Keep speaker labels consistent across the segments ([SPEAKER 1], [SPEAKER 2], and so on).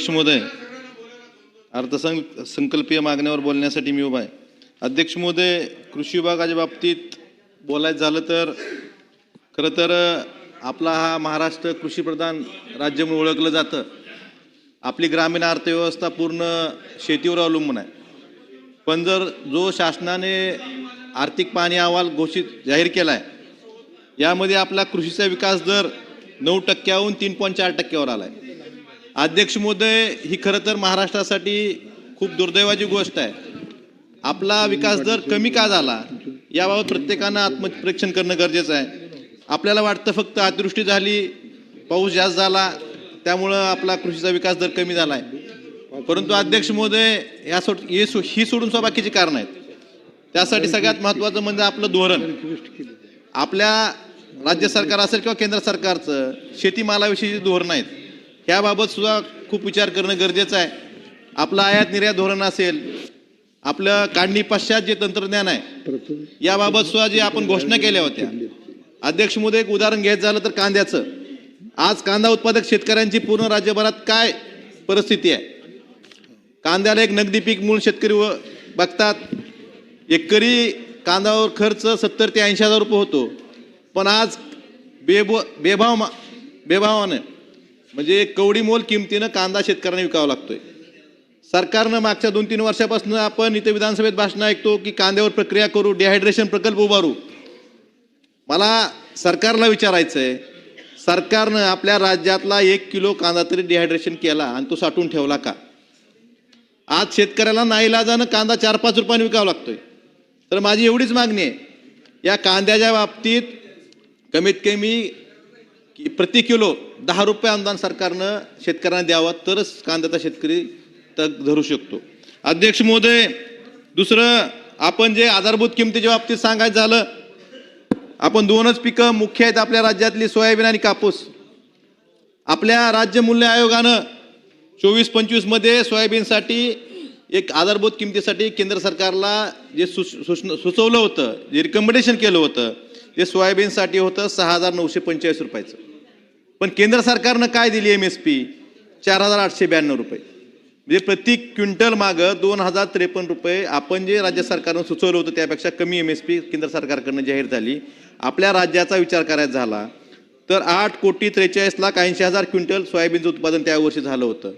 [SPEAKER 1] अध्यक्ष महोदय, अर्थसंकल्पीय मागण्यावर बोलण्यासाठी मी उभा आहे. अध्यक्ष महोदय, कृषी विभागाच्या बाबतीत बोलायचं झालं तर खरं तर आपला हा महाराष्ट्र कृषीप्रधान राज्य म्हणून ओळखलं जातं. आपली ग्रामीण अर्थव्यवस्था पूर्ण शेतीवर अवलंबून आहे. पण जर जो शासनाने आर्थिक पाहणी अहवाल जाहीर केला आहे, यामध्ये आपला कृषीचा विकास दर 9%हून 3.4%वर आला आहे. अध्यक्ष महोदय, ही खरं तर महाराष्ट्रासाठी खूप दुर्दैवाची गोष्ट आहे. आपला विकास दर कमी का झाला याबाबत प्रत्येकानं आत्मपरीक्षण करणं गरजेचं आहे. आपल्याला वाटतं फक्त अतिवृष्टी झाली, पाऊस जास्त झाला, त्यामुळं आपला कृषीचा विकास दर कमी झाला आहे. परंतु अध्यक्ष महोदय, ही सोडून बाकीची कारणं आहेत. त्यासाठी सगळ्यात महत्त्वाचं म्हणजे आपलं धोरण. आपल्या राज्य सरकार असेल किंवा केंद्र सरकारचं शेतीमालाविषयीची धोरणं आहेत, याबाबत सुद्धा खूप विचार करणं गरजेचं आहे. आपलं आयात निर्यात धोरण असेल, आपलं काढणी पश्चात जे तंत्रज्ञान आहे, याबाबत सुद्धा जे आपण घोषणा केल्या होत्या. अध्यक्ष महोदय, एक उदाहरण घ्यायचं झालं तर कांद्याचं. आज कांदा उत्पादक शेतकऱ्यांची पूर्ण राज्यभरात काय परिस्थिती आहे? कांद्याला एक नगदी पीक म्हणून शेतकरी बघतात. एकरी कांद्यावर खर्च 70 ते 80 हजार रुपये होतो. पण आज बेभावानं म्हणजे कवडी मोल किमतीनं कांदा शेतकऱ्यांना विकावा लागतोय. सरकारनं मागच्या 2-3 वर्षापासून आपण इथे विधानसभेत भाषण ऐकतो की कांद्यावर प्रक्रिया करू, डिहायड्रेशन प्रकल्प उभारू. मला सरकारला विचारायचं आहे, सरकारनं आपल्या राज्यातला 1 किलो कांदा तरी डिहायड्रेशन केला आणि तो साठवून ठेवला का? आज शेतकऱ्याला नाईलाजानं कांदा 4-5 रुपयांनी विकावा लागतोय. तर माझी एवढीच मागणी आहे, या कांद्याच्या बाबतीत कमीत कमी प्रति किलो 10 रुपये अनुदान सरकारनं शेतकऱ्यांना द्यावं, तरच कांद्याचा शेतकरी तग धरू शकतो. अध्यक्ष महोदय, दुसरं आपण जे आधारभूत किमतीच्या बाबतीत सांगायचं झालं, आपण 2च पिकं मुख्य आहेत आपल्या राज्यातली, सोयाबीन आणि कापूस. आपल्या राज्य मूल्य आयोगानं 24-25 मध्ये सोयाबीनसाठी एक आधारभूत किमतीसाठी केंद्र सरकारला जे सुचवलं होतं, जे रिकमेंडेशन केलं होतं, ते सोयाबीनसाठी होतं 6,945 रुपयाचं. पण केंद्र सरकारनं काय दिली MSP? 4,892 रुपये. म्हणजे प्रति क्विंटल मागं 2,053 रुपये. आपण जे राज्य सरकारनं सुचवलं होतं त्यापेक्षा कमी MSP केंद्र सरकारकडनं जाहीर झाली. आपल्या राज्याचा विचार करायचा झाला तर 8,43,80,80,000 क्विंटल सोयाबीनचं उत्पादन त्या वर्षी झालं होतं.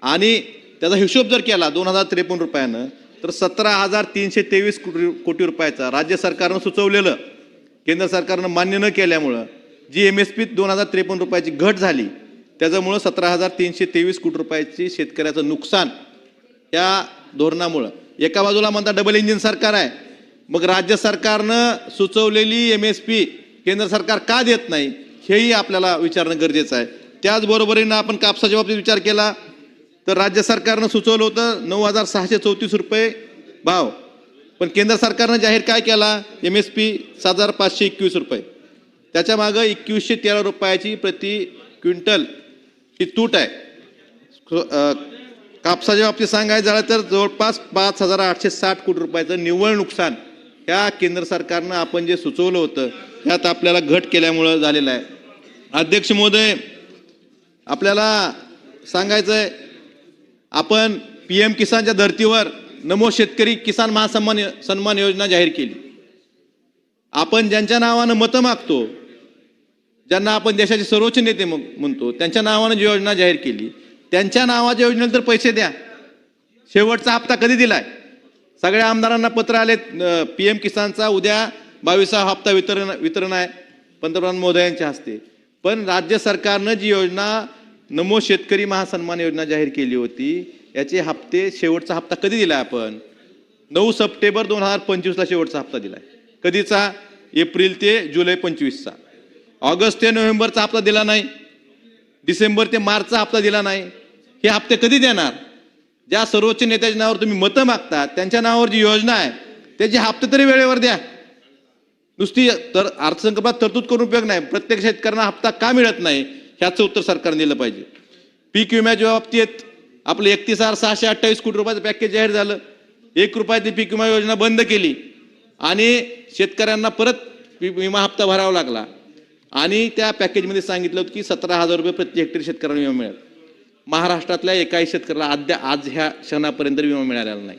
[SPEAKER 1] आणि त्याचा हिशोब जर केला 2,053 रुपयानं तर 17,323 कोटी रुपयाचा राज्य सरकारनं सुचवलेलं केंद्र सरकारनं मान्य न केल्यामुळं जी MSP 2,053 रुपयाची घट झाली, त्याच्यामुळं 17,323 कोटी रुपयाची शेतकऱ्याचं नुकसान या धोरणामुळं. एका बाजूला म्हणता डबल इंजिन सरकार आहे, मग राज्य सरकारनं सुचवलेली MSP केंद्र सरकार का देत नाही हेही आपल्याला विचारणं गरजेचं आहे. त्याचबरोबरीनं आपण कापसाच्या बाबतीत विचार केला तर राज्य सरकारनं सुचवलं होतं 9,634 रुपये भाव, पण केंद्र सरकारनं जाहीर काय केला MSP 7,521 रुपये. त्याच्या मागं 2,113 रुपयाची प्रति क्विंटल ही तूट आहे. कापसाच्या बाबतीत सांगायचं झालं तर जवळपास 5,860 कोटी रुपयाचं निव्वळ नुकसान ह्या केंद्र सरकारनं आपण जे सुचवलं होतं त्यात आपल्याला घट केल्यामुळं झालेलं आहे. अध्यक्ष महोदय, आपल्याला सांगायचं आहे, आपण PM किसानच्या धर्तीवर नमो शेतकरी किसान महासन्मान योजना जाहीर केली. आपण ज्यांच्या नावानं मतं मागतो, ज्यांना आपण देशाचे सर्वोच्च नेते म्हणतो, त्यांच्या नावानं जी योजना जाहीर केली, त्यांच्या नावाच्या योजनेला तर पैसे द्या. शेवटचा हप्ता कधी दिलाय? सगळ्या आमदारांना पत्र आले. PM किसानचा उद्या 22वा हप्ता वितरण आहे पंतप्रधान महोदयांच्या हस्ते. पण राज्य सरकारनं जी योजना नमो शेतकरी महासन्मान योजना जाहीर केली होती, याचे हप्ते शेवटचा हप्ता कधी दिलाय? आपण 9 सप्टेंबर 2025ला शेवटचा हप्ता दिलाय. कधीचा? एप्रिल ते जुलै 25चा. ऑगस्ट ते नोव्हेंबरचा हप्ता दिला नाही, डिसेंबर ते मार्चचा हप्ता दिला नाही. हे हप्ते कधी देणार? ज्या सर्वोच्च नेत्याच्या नावावर तुम्ही मतं मागतात त्यांच्या नावावर जी योजना आहे त्याचे हप्ते तरी वेळेवर द्या. नुसती तर अर्थसंकल्पात तरतूद करून उपयोग नाही. प्रत्येक शेतकऱ्यांना हप्ता का मिळत नाही ह्याचं उत्तर सरकारने दिलं पाहिजे. पीक विम्याच्या बाबतीत आपलं 31,628 कोटी रुपयाचं पॅकेज जाहीर झालं. 1 रुपयाची पीक विमा योजना बंद केली आणि शेतकऱ्यांना परत विमा हप्ता भरावा लागला. आणि त्या पॅकेजमध्ये सांगितलं होतं की 17,000 रुपये प्रति हेक्टरी शेतकऱ्यांना विमा मिळेल. महाराष्ट्रातल्या एकाही शेतकऱ्याला आज ह्या क्षणापर्यंत विमा मिळालेला नाही.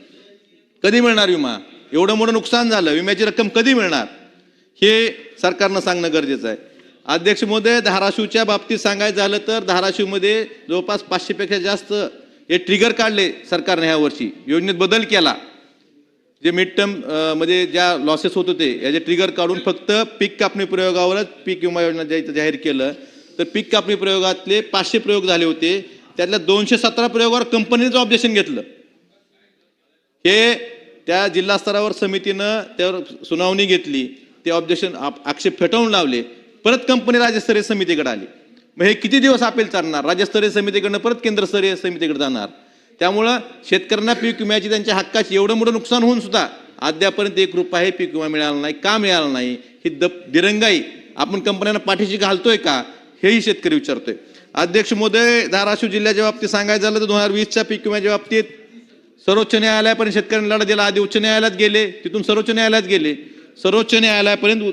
[SPEAKER 1] कधी मिळणार विमा? एवढं मोठं नुकसान झालं, विम्याची रक्कम कधी मिळणार हे सरकारनं सांगणं गरजेचं आहे. अध्यक्ष महोदय, धाराशिवच्या बाबतीत सांगायचं झालं तर धाराशिवमध्ये जवळपास 500पेक्षा जास्त हे ट्रिगर काढले सरकारने ह्या वर्षी, योजनेत बदल केला. जे मिड टर्म मध्ये ज्या लॉसेस होत होते याचे ट्रिगर काढून फक्त पीक कापणी प्रयोगावरच पीक विमा योजना जाहीर केलं. तर पीक कापणी प्रयोगातले 500 प्रयोग झाले होते, त्यातल्या 217 प्रयोगावर कंपनीचं ऑब्जेक्शन घेतलं. हे त्या जिल्हा स्तरावर समितीनं त्यावर सुनावणी घेतली, ते ऑब्जेक्शन आक्षेप फेटाळून लावले. परत कंपनी राज्यस्तरीय समितीकडे आली. मग हे किती दिवस अपील चालणार? राज्यस्तरीय समितीकडनं परत केंद्रस्तरीय समितीकडे जाणार. त्यामुळं शेतकऱ्यांना पीक विम्याची त्यांच्या हक्काची एवढं मोठं नुकसान होऊन सुद्धा अद्यापर्यंत 1 रुपया पीक विमा मिळाला नाही. का मिळाला नाही? ही दिरंगाई आपण कंपन्यांना पाठीशी घालतोय का, हेही शेतकरी विचारतोय. अध्यक्ष महोदय, धाराशिव जिल्ह्याच्या बाबतीत सांगायचं झालं तर 2020च्या पीक विम्याच्या बाबतीत सर्वोच्च न्यायालयापर्यंत शेतकऱ्यांनी लढा दिला. आधी उच्च न्यायालयात गेले, तिथून सर्वोच्च न्यायालयात गेले, सर्वोच्च न्यायालयापर्यंत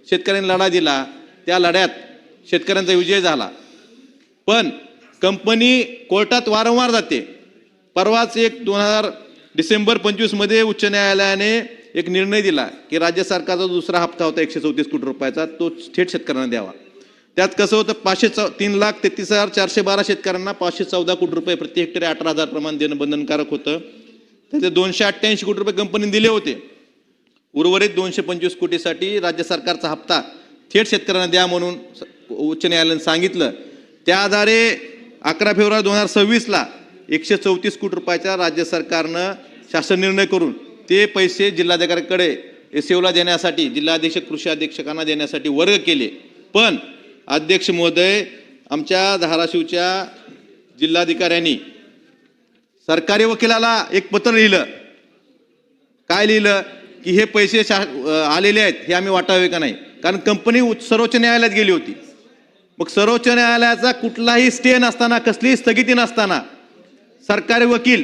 [SPEAKER 1] शेतकऱ्यांनी लढा दिला. त्या लढ्यात शेतकऱ्यांचा विजय झाला. पण कंपनी कोर्टात वारंवार जाते. परवाच 2025 डिसेंबर मध्ये उच्च न्यायालयाने एक निर्णय दिला की राज्य सरकारचा दुसरा हप्ता होता 134 कोटी रुपयाचा, तो थेट शेतकऱ्यांना द्यावा. त्यात कसं होतं, 3,33,412 शेतकऱ्यांना 514 कोटी रुपये प्रति हेक्टरी 18,000 प्रमाण देणं बंधनकारक होतं. त्याचे 288 कोटी रुपये कंपनीने दिले होते. उर्वरित 225 कोटीसाठी राज्य सरकारचा हप्ता थेट शेतकऱ्यांना द्या म्हणून उच्च न्यायालयाने सांगितलं. त्या आधारे 11 फेब्रुवारी 2026ला 134 कोटी रुपयाच्या राज्य सरकारनं शासन निर्णय करून ते पैसे जिल्हाधिकाऱ्यांकडे एसओला देण्यासाठी, जिल्हाधीक्षक कृषी अधीक्षकांना देण्यासाठी वर्ग केले. पण अध्यक्ष महोदय, आमच्या धाराशिवच्या जिल्हाधिकाऱ्यांनी सरकारी वकिलाला एक पत्र लिहिलं. काय लिहिलं? की हे पैसे आलेले आहेत हे आम्ही वाटावे का नाही, कारण कंपनी सर्वोच्च न्यायालयात गेली होती. मग सर्वोच्च न्यायालयाचा कुठलाही स्टे नसताना, कसलीही स्थगिती नसताना सरकारी वकील,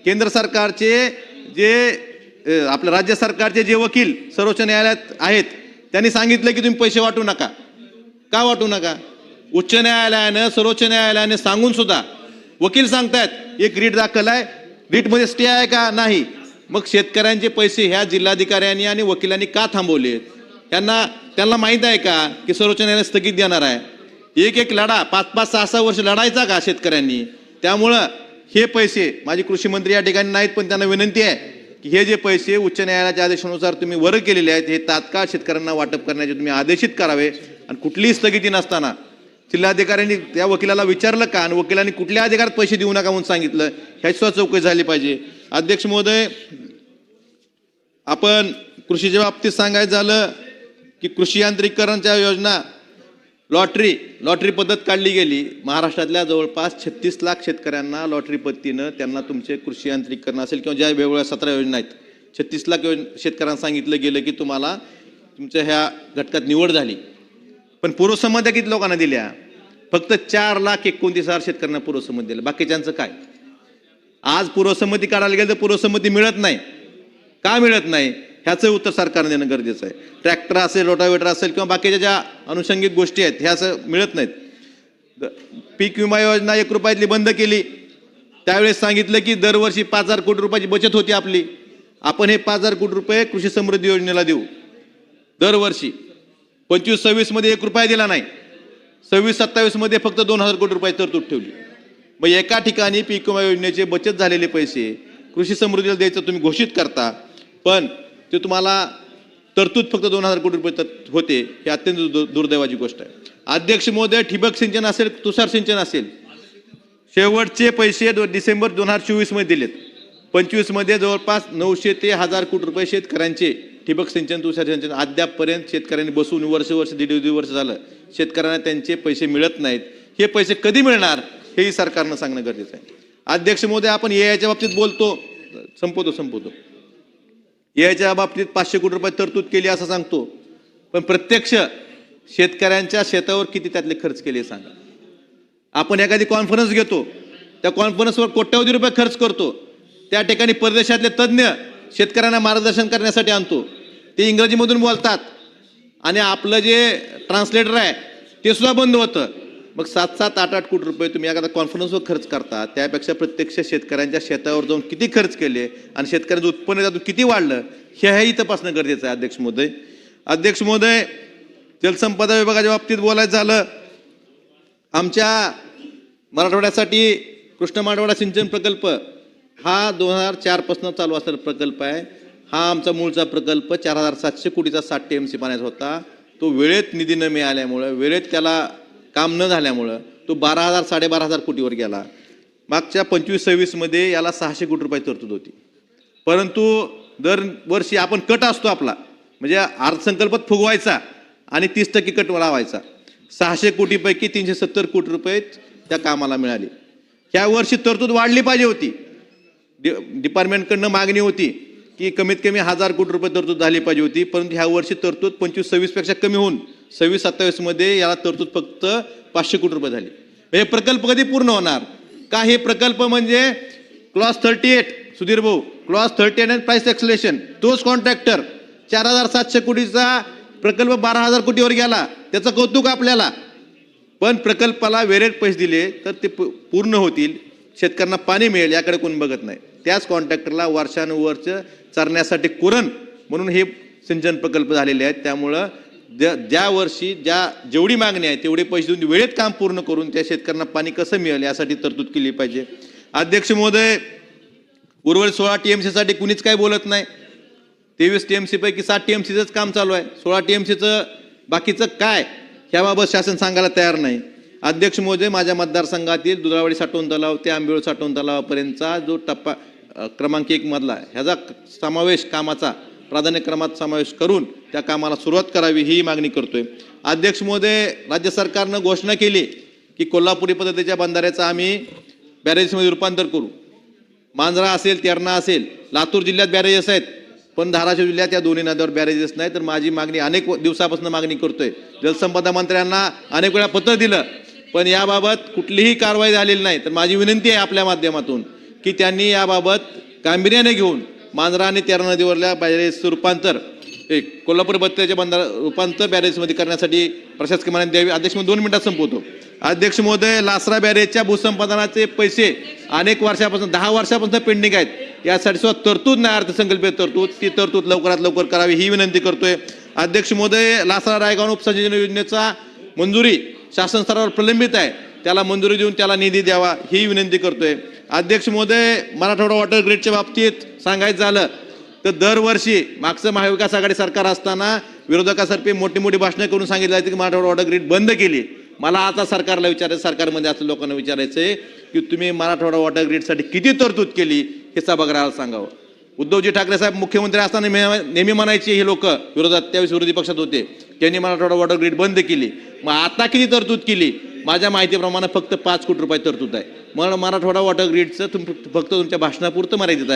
[SPEAKER 1] केंद्र सरकारचे जे आपल्या राज्य सरकारचे जे वकील सर्वोच्च न्यायालयात आहेत, त्यांनी सांगितलं की तुम्ही पैसे वाटू नका. का वाटू नका? उच्च न्यायालयानं, सर्वोच्च न्यायालयाने सांगून सुद्धा वकील सांगतायत एक रीट दाखल आहे, रीटमध्ये स्टे आहे का? नाही. मग शेतकऱ्यांचे पैसे ह्या जिल्हाधिकाऱ्यांनी आणि वकिलांनी का थांबवलेत? त्यांना माहित आहे का की सर्वोच्च न्यायालय स्थगित देणार आहे? एक लढा 5-5, 6-6 वर्ष लढायचा का शेतकऱ्यांनी? त्यामुळं हे पैसे, माझे कृषी मंत्री या ठिकाणी नाहीत, पण त्यांना विनंती आहे की हे जे पैसे उच्च न्यायालयाच्या आदेशानुसार तुम्ही वर्ग केलेले आहेत, हे तात्काळ शेतकऱ्यांना वाटप करण्याचे तुम्ही आदेशित करावे. आणि कुठलीही स्थगिती नसताना जिल्हाधिकाऱ्यांनी त्या वकिलाला विचारलं का, आणि वकिलांनी कुठल्या अधिकारात पैसे देऊ नका म्हणून सांगितलं, ह्याची सुद्धा चौकशी झाली पाहिजे. अध्यक्ष महोदय, आपण कृषीच्या बाबतीत सांगायचं झालं की कृषी यांत्रिकीकरणच्या योजना, लॉटरी पद्धत काढली गेली. महाराष्ट्रातल्या जवळपास 36 लाख शेतकऱ्यांना लॉटरी पद्धतीनं त्यांना तुमचे कृषी यांत्रिकीकरण असेल किंवा ज्या वेगवेगळ्या 17 योजना आहेत, 36 लाख शेतकऱ्यांना सांगितलं गेलं की तुम्हाला तुमच्या ह्या घटकात निवड झाली. पण पूर्वसंमत्या किती लोकांना दिल्या? फक्त 4,29,000 शेतकऱ्यांना पूर्वसंमती दिलं. बाकीच्यांचं काय? आज पूर्वसंमती काढायला गेलं तर पूर्वसंमती मिळत नाही. का मिळत नाही? ह्याचं उत्तर सरकारने देणं गरजेचं आहे. ट्रॅक्टर असेल, रोटावेटर असेल किंवा बाकीच्या ज्या अनुषंगिक गोष्टी आहेत ह्या असं मिळत नाहीत. पीक विमा योजना 1 रुपयातली बंद केली. त्यावेळेस सांगितलं की दरवर्षी 5,000 कोटी रुपयाची बचत होती आपली. आपण हे 5,000 कोटी रुपये कृषी समृद्धी योजनेला देऊ दरवर्षी. 25-26 मध्ये 1 रुपया दिला नाही. 26-27 मध्ये फक्त 2,000 कोटी रुपये तरतूद ठेवली. मग एका ठिकाणी पीक विमा योजनेचे बचत झालेले पैसे कृषी समृद्धीला द्यायचं तुम्ही घोषित करता, पण ते तुम्हाला तरतूद फक्त 2,000 कोटी रुपये होते. हे अत्यंत दुर्दैवाची गोष्ट आहे. अध्यक्ष महोदय, ठिबक सिंचन असेल, तुषार सिंचन असेल, शेवटचे पैसे डिसेंबर 2024 मध्ये दिलेत. 25 मध्ये जवळपास 900 ते 1,000 कोटी रुपये शेतकऱ्यांचे ठिबक सिंचन, तुषार सिंचन अद्यापपर्यंत शेतकऱ्यांनी बसून वर्ष, 1.5 वर्ष झालं शेतकऱ्यांना त्यांचे पैसे मिळत नाहीत. हे पैसे कधी मिळणार हेही सरकारनं सांगणं गरजेचं आहे. अध्यक्ष महोदय, आपण एआयच्या बाबतीत बोलतो, संपवतो. एआयच्या बाबतीत 500 कोटी रुपये तरतूद केली असं सांगतो, पण प्रत्यक्ष शेतकऱ्यांच्या शेतावर किती त्यातले खर्च केले सांगा. आपण एखादी कॉन्फरन्स घेतो, त्या कॉन्फरन्सवर कोट्यवधी रुपये खर्च करतो. त्या ठिकाणी परदेशातले तज्ज्ञ शेतकऱ्यांना मार्गदर्शन करण्यासाठी आणतो. ते इंग्रजीमधून बोलतात आणि आपलं जे ट्रान्सलेटर आहे ते सुद्धा बंद होतं. मग 7-7, 8-8 कोटी रुपये तुम्ही एखादा कॉन्फरन्सवर खर्च करता, त्यापेक्षा प्रत्यक्ष शेतकऱ्यांच्या शेतावर जाऊन किती खर्च केले आणि शेतकऱ्यांचं उत्पन्न त्यातून किती वाढलं हेही तपासणं गरजेचं आहे. अध्यक्ष महोदय, अध्यक्ष महोदय, जलसंपदा विभागाच्या बाबतीत बोलायचं झालं, आमच्या मराठवाड्यासाठी कृष्ण मराठवाडा सिंचन प्रकल्प हा 2004 पासून चालू असलेला प्रकल्प आहे. हा आमचा मूळचा प्रकल्प 4700 कोटीचा 60 TMC पाण्याचा होता. तो वेळेत निधी न मिळाल्यामुळं, वेळेत त्याला काम न झाल्यामुळं तो 12,000 12,500 कोटीवर गेला. मागच्या 25-26 मध्ये याला 600 कोटी रुपये तरतूद होती. परंतु दरवर्षी आपण कट असतो आपला, म्हणजे अर्थसंकल्पात फुगवायचा आणि 30% कट लावायचा. 600 कोटीपैकी 370 कोटी रुपये त्या कामाला मिळाले. ह्या वर्षी तरतूद वाढली पाहिजे होती. डिपार्टमेंटकडनं मागणी होती की कमीत कमी 1000 कोटी रुपये तरतूद झाली पाहिजे होती. परंतु ह्या वर्षी तरतूद 25-26 पेक्षा कमी होऊन 26-27 मध्ये याला तरतूद फक्त 500 कोटी रुपये झाली. हे प्रकल्प कधी पूर्ण होणार का? हे प्रकल्प म्हणजे क्लॉज 38 सुधीर भाऊ, क्लॉज 38 अँड प्राइस एक्सलेशन, तोच कॉन्ट्रॅक्टर 4700 कोटीचा प्रकल्प 12,000 कोटीवर गेला. त्याचं कौतुक आपल्याला. पण प्रकल्पाला वेळेत पैसे दिले तर ते पूर्ण होतील, शेतकऱ्यांना पाणी मिळेल याकडे कोण बघत नाही. त्याच कॉन्ट्रॅक्टरला वर्षानुवर्ष चरण्यासाठी कुरण म्हणून हे सिंचन प्रकल्प झालेले आहेत. त्यामुळं ज्या वर्षी जेवढी मागणी आहे तेवढे पैसे देऊन वेळेत काम पूर्ण करून त्या शेतकऱ्यांना पाणी कसं मिळेल यासाठी तरतूद केली पाहिजे. अध्यक्ष महोदय, उर्वरित 16 TMC साठी कुणीच काय बोलत नाही. 23 TMC पैकी 7 TMCचंच काम चालू आहे. 16 TMCचं बाकीचं काय ह्याबाबत शासन सांगायला तयार नाही. अध्यक्ष महोदय, माझ्या मतदारसंघातील दुधाळवाडी साठवण तलाव ते आंबेवळ साठवण तलावापर्यंतचा जो टप्पा क्रमांक 1 मधला आहे, ह्याचा समावेश कामाचा प्राधान्यक्रमात समावेश करून त्या कामाला सुरुवात करावी ही मागणी करतोय. अध्यक्ष महोदय, राज्य सरकारनं घोषणा केली की कोल्हापुरी पद्धतीच्या बंधाऱ्याचं आम्ही बॅरेजेसमध्ये रूपांतर करू. मांजरा असेल, तेरणा असेल, लातूर जिल्ह्यात बॅरेजेस आहेत, पण धाराशिव जिल्ह्यात या दोन्ही नद्यावर बॅरेजेस नाही. तर माझी मागणी अनेक दिवसापासून मागणी करतोय. जलसंपदा मंत्र्यांना अनेक वेळा पत्र दिलं, पण याबाबत कुठलीही कारवाई झालेली नाही. तर माझी विनंती आहे आपल्या माध्यमातून की त्यांनी याबाबत गांभीर्याने घेऊन मांजरा आणि तेरणा नदीवरल्या बॅरेजचं रूपांतर कोल्हापूर बत्तीच्या बंधारा रूपांतर बॅरेजमध्ये करण्यासाठी प्रशासकीय मान्यता द्यावी. अध्यक्ष महोदय, 2 मिनिटात संपवतो. अध्यक्ष महोदय, लासरा बॅरेजच्या भूसंपादनाचे पैसे अनेक वर्षापासून 10 वर्षापासून पेंडिंग आहेत. यासाठी सुद्धा तरतूद नाही, अर्थसंकल्पीय तरतूद, ती तरतूद लवकरात लवकर करावी ही विनंती करतोय. अध्यक्ष महोदय, लासरा रायगाव उपसंयोजन योजनेचा मंजुरी शासन स्तरावर प्रलंबित आहे, त्याला मंजुरी देऊन त्याला निधी द्यावा ही विनंती करतोय. अध्यक्ष महोदय, मराठवाडा वॉटर ग्रीडच्या बाबतीत सांगायचं झालं तर दरवर्षी मागचं महाविकास आघाडी सरकार असताना विरोधकासारखी मोठी मोठी भाषणं करून सांगितलं जायचं की मराठवाडा वॉटर ग्रीड बंद केली. मला आता सरकारला विचारायचं, सरकारमध्ये असलेल्या लोकांना विचारायचंय की तुम्ही मराठवाडा वॉटर ग्रीडसाठी किती तरतूद केली हे सभागृहाला सांगावं. उद्धवजी ठाकरे साहेब मुख्यमंत्री असताना नेहमी म्हणायचे हे लोक विरोधात, त्यावेळेस विरोधी पक्षात होते, त्यांनी मराठवाडा वॉटर ग्रीड बंद केली. मग आता किती तरतूद केली? माझ्या माहितीप्रमाणे फक्त 5 कोटी रुपये तरतूद आहे. मग मराठवाडा वॉटर ग्रीडचं फक्त तुमच्या भाषणापुरतं मर्यादित आहे.